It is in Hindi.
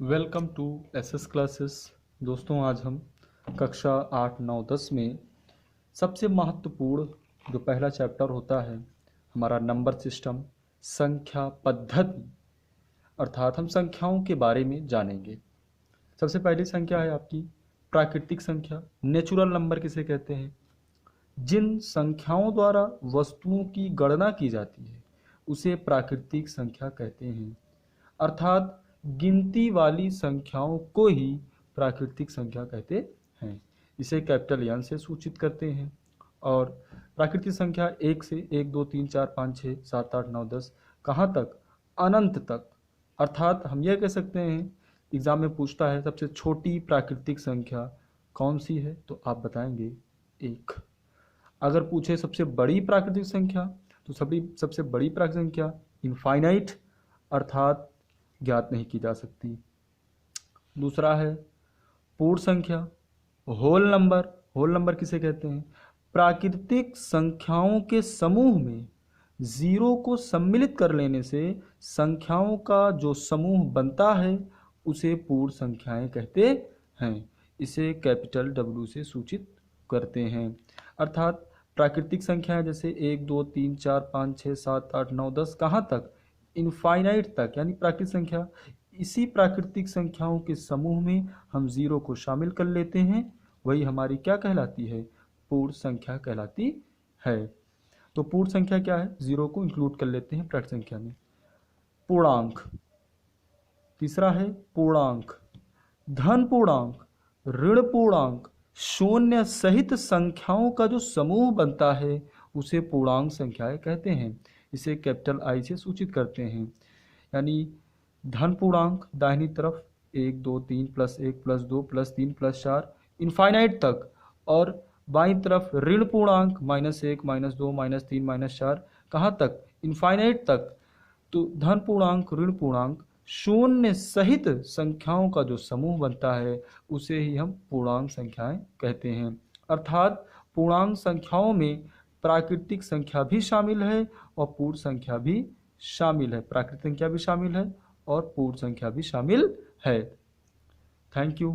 Welcome to SS classes. दोस्तों, आज हम कक्षा 8, 9, 10 में सबसे महत्वपूर्ण जो पहला चैप्टर होता है हमारा नंबर सिस्टम, संख्या पद्धति, अर्थात हम संख्याओं के बारे में जानेंगे। सबसे पहली संख्या है आपकी प्राकृतिक संख्या, नेचुरल नंबर किसे कहते हैं। जिन संख्याओं द्वारा वस्तुओं की गणना की जाती है उसे प्राकृतिक संख्या कहते हैं, अर्थात गिनती वाली संख्याओं को ही प्राकृतिक संख्या कहते हैं। इसे कैपिटल एन से सूचित करते हैं। और प्राकृतिक संख्या 1 से 1, 2, 3, 4, 5, 6, 7, 8, 9, 10 कहाँ तक, अनंत तक। अर्थात हम यह कह सकते हैं, एग्जाम में पूछता है सबसे छोटी प्राकृतिक संख्या कौन सी है, तो आप बताएंगे 1। अगर पूछे सबसे बड़ी प्राकृतिक संख्या, तो सबसे बड़ी प्राकृतिक संख्या इनफाइनाइट, अर्थात ज्ञात नहीं की जा सकती। दूसरा है पूर्ण संख्या, होल नंबर। होल नंबर किसे कहते हैं, प्राकृतिक संख्याओं के समूह में जीरो को सम्मिलित कर लेने से संख्याओं का जो समूह बनता है उसे पूर्ण संख्याएं कहते हैं। इसे कैपिटल डब्ल्यू से सूचित करते हैं। अर्थात प्राकृतिक संख्याएं जैसे 1, 2, 3, 4, 5, 6, 7, 8, 9, 10 कहाँ तक, इनफाइनाइट तक, यानी प्राकृतिक संख्या। इसी प्राकृतिक संख्याओं के समूह में हम जीरो को शामिल कर लेते हैं, वही हमारी क्या कहलाती है, पूर्ण संख्या कहलाती है। तो पूर्ण संख्या क्या है, जीरो को इंक्लूड कर लेते हैं प्राकृतिक संख्या में। पूर्णांक, तीसरा है पूर्णांक, धन पूर्णांक, ऋण पूर्णांक, शून्य सहित संख्याओं का जो समूह बनता है उसे पूर्णांक संख्याएं कहते हैं। इसे कैपिटल आई से सूचित करते हैं। यानी धन पूर्णांक दाहिनी तरफ 1, 2, 3 + 1 + 2 + 3 + 4 इनफाइनाइट तक, और बाईं तरफ ऋण पूर्णांक -1, -2, -3 -4 कहाँ तक, इनफाइनाइट तक। तो धन पूर्णांक, ऋण पूर्णांक, शून्य सहित संख्याओं का जो समूह बनता है उसे ही हम पूर्णांक संख्याएं कहते हैं। अर्थात पूर्णांक संख्याओं में प्राकृतिक संख्या भी शामिल है और पूर्ण संख्या भी शामिल है। प्राकृतिक संख्या भी शामिल है और पूर्ण संख्या भी शामिल है। Thank you.